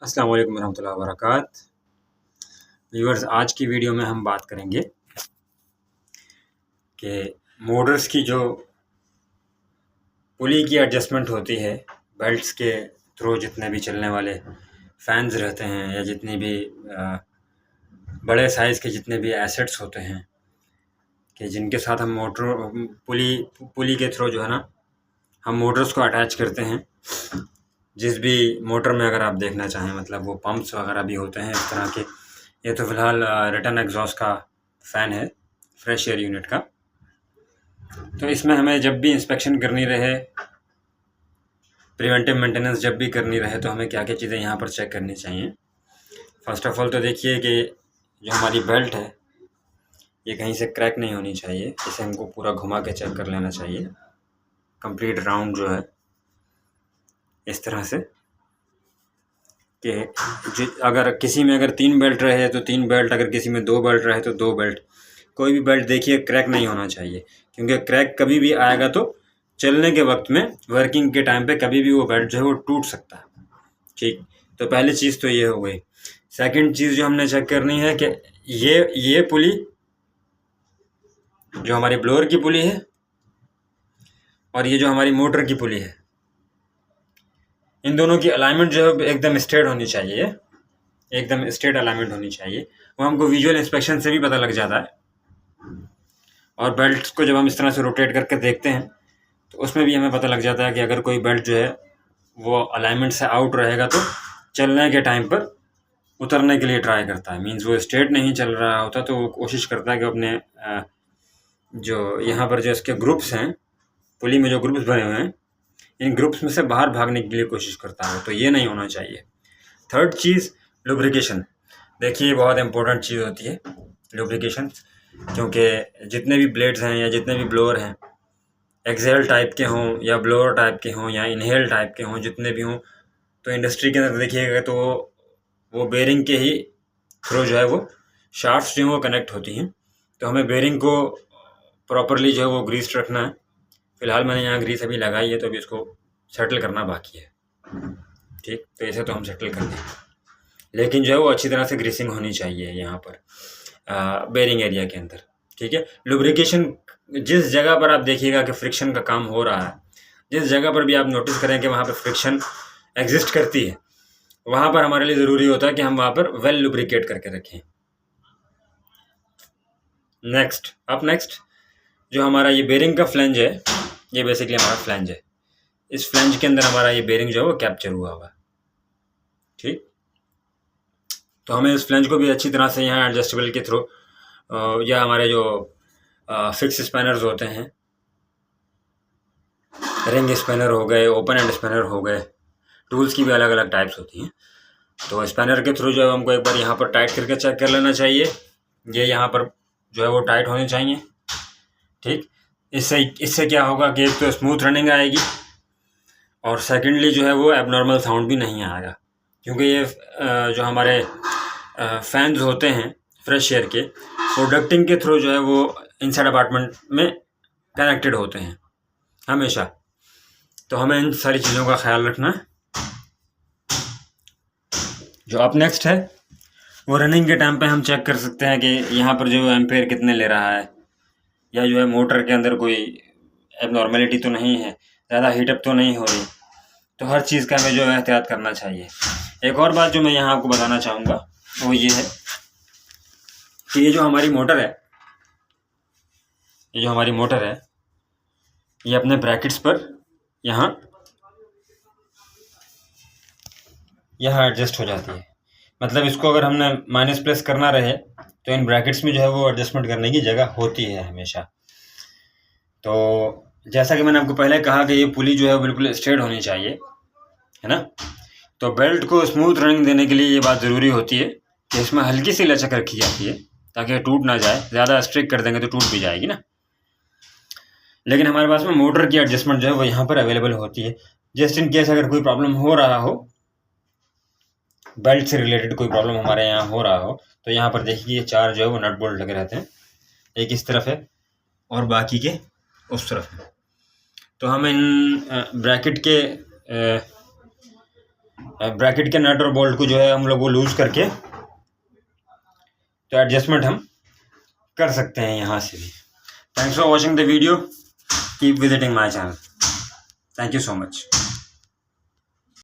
अस्सलाम वालेकुम वरहमतुल्लाहि वबरकात। व्यूअर्स, आज की वीडियो में हम बात करेंगे कि मोटर्स की जो पुली की एडजस्टमेंट होती है, बेल्ट्स के थ्रू जितने भी चलने वाले फैंस रहते हैं या जितने भी बड़े साइज़ के जितने भी एसेट्स होते हैं कि जिनके साथ हम मोटर पुली पुली के थ्रू जो है ना हम मोटर्स को अटैच करते हैं। जिस भी मोटर में अगर आप देखना चाहें, मतलब वो पंप्स वगैरह भी होते हैं इस तरह के। ये तो फ़िलहाल रिटर्न एग्जॉस्ट का फ़ैन है, फ्रेश एयर यूनिट का। तो इसमें हमें जब भी इंस्पेक्शन करनी रहे, प्रिवेंटिव मेंटेनेंस जब भी करनी रहे, तो हमें क्या क्या चीज़ें यहाँ पर चेक करनी चाहिए। फ़र्स्ट ऑफ़ ऑल तो देखिए कि जो हमारी बेल्ट है ये कहीं से क्रैक नहीं होनी चाहिए। इसे हमको पूरा घुमा के चेक कर लेना चाहिए, कंप्लीट राउंड जो है इस तरह से कि अगर किसी में अगर 3 बेल्ट रहे तो 3 बेल्ट, अगर किसी में 2 बेल्ट रहे तो 2 बेल्ट। कोई भी बेल्ट देखिए क्रैक नहीं होना चाहिए, क्योंकि क्रैक कभी भी आएगा तो चलने के वक्त में, वर्किंग के टाइम पे कभी भी वो बेल्ट जो है वो टूट सकता है। ठीक, तो पहली चीज़ तो ये हो गई। सेकंड चीज़ जो हमने चेक करनी है कि ये पुली जो हमारी ब्लोअर की पुली है और ये जो हमारी मोटर की पुली है, इन दोनों की अलाइनमेंट जो है एकदम स्ट्रेट होनी चाहिए, एकदम स्ट्रेट अलाइनमेंट होनी चाहिए। वो हमको विजुअल इंस्पेक्शन से भी पता लग जाता है। और बेल्ट को जब हम इस तरह से रोटेट करके देखते हैं तो उसमें भी हमें पता लग जाता है कि अगर कोई बेल्ट जो है वो अलाइनमेंट से आउट रहेगा तो चलने के टाइम पर उतरने के लिए ट्राई करता है। मीन्स वो स्ट्रेट नहीं चल रहा होता तो वो कोशिश करता है कि अपने जो यहाँ पर जो इसके ग्रुप्स हैं, पुली में जो ग्रुप्स बने हुए हैं, इन ग्रुप्स में से बाहर भागने के लिए कोशिश करता है, तो ये नहीं होना चाहिए। थर्ड चीज़, लुब्रिकेशन। देखिए बहुत इंपॉर्टेंट चीज़ होती है लुब्रिकेशन, क्योंकि जितने भी ब्लेड्स हैं या जितने भी ब्लोअर हैं, एक्सेल टाइप के हों या ब्लोअर टाइप के हों या इनहेल टाइप के हों, जितने भी हों, तो इंडस्ट्री के अंदर देखिएगा तो वो बेरिंग के ही थ्रू जो है वो शाफ्ट्स जो हैं वो कनेक्ट होती हैं। तो हमें बेरिंग को प्रॉपरली जो है वो ग्रीस रखना है। फ़िलहाल मैंने यहाँ ग्रीस अभी लगाई है, तो अभी इसको सेटल करना बाकी है। ठीक, तो इसे तो हम सेटल कर देंगे, लेकिन जो है वो अच्छी तरह से ग्रीसिंग होनी चाहिए यहाँ पर बेरिंग एरिया के अंदर। ठीक है, लुब्रिकेशन जिस जगह पर आप देखिएगा कि फ्रिक्शन का काम हो रहा है, जिस जगह पर भी आप नोटिस करें कि वहाँ पर फ्रिक्शन एग्जिस्ट करती है, वहाँ पर हमारे लिए ज़रूरी होता है कि हम वहाँ पर वेल लुब्रिकेट करके रखें। नेक्स्ट जो हमारा ये बेरिंग का फ्लैंज है, ये बेसिकली हमारा फ्लैंज है। इस फ्लैंज के अंदर हमारा ये बेरिंग जो है वो कैप्चर हुआ हुआ है। ठीक, तो हमें इस फ्लैंज को भी अच्छी तरह से यहाँ एडजस्टेबल के थ्रू या हमारे जो फिक्स स्पैनर्स होते हैं, रिंग स्पैनर हो गए, ओपन एंड स्पैनर हो गए, टूल्स की भी अलग अलग टाइप्स होती हैं। तो स्पैनर के थ्रू जो है हमको एक बार यहाँ पर टाइट करके चेक कर लेना चाहिए। ये यहाँ पर जो है वो टाइट होने चाहिए। ठीक, इससे क्या होगा कि एक तो स्मूथ रनिंग आएगी और सेकेंडली जो है वो एबनॉर्मल साउंड भी नहीं आएगा, क्योंकि ये जो हमारे फैंस होते हैं फ्रेश एयर के, वो डक्टिंग के थ्रू जो है वो इनसाइड अपार्टमेंट में कनेक्टेड होते हैं हमेशा। तो हमें इन सारी चीज़ों का ख्याल रखना है। जो अप नेक्स्ट है वो रनिंग के टाइम पे हम चेक कर सकते हैं कि यहाँ पर जो एम्पेयर कितने ले रहा है, या जो है मोटर के अंदर कोई एबनॉर्मेलिटी तो नहीं है, ज़्यादा हीटअप तो नहीं हो रही। तो हर चीज़ का हमें जो है एहतियात करना चाहिए। एक और बात जो मैं यहाँ आपको बताना चाहूँगा वो ये है कि ये जो हमारी मोटर है, ये अपने ब्रैकेट्स पर यहाँ एडजस्ट हो जाती है। मतलब इसको अगर हमने माइनस प्लस करना रहे तो इन ब्रैकेट्स में जो है वो एडजस्टमेंट करने की जगह होती है हमेशा। तो जैसा कि मैंने आपको पहले कहा कि ये पुली जो है बिल्कुल स्ट्रेट होनी चाहिए, है ना। तो बेल्ट को स्मूथ रनिंग देने के लिए ये बात ज़रूरी होती है कि इसमें हल्की सी लचक रखी जाती है ताकि टूट ना जाए। ज़्यादा स्ट्रिक्ट कर देंगे तो टूट भी जाएगी ना। लेकिन हमारे पास में मोटर की एडजस्टमेंट जो है वो यहाँ पर अवेलेबल होती है। जस्ट इन केस अगर कोई प्रॉब्लम हो रहा हो, बेल्ट से रिलेटेड कोई प्रॉब्लम हमारे यहाँ हो रहा हो, तो यहाँ पर देखिए 4 जो है वो नट बोल्ट लगे रहते हैं, एक इस तरफ है और बाकी के उस तरफ है। तो हम इन ब्रैकेट के ब्रैकेट के नट और बोल्ट को जो है हम लोग वो लूज करके तो एडजस्टमेंट हम कर सकते हैं यहाँ से भी। Thanks for watching the video, keep visiting my channel, thank you so much.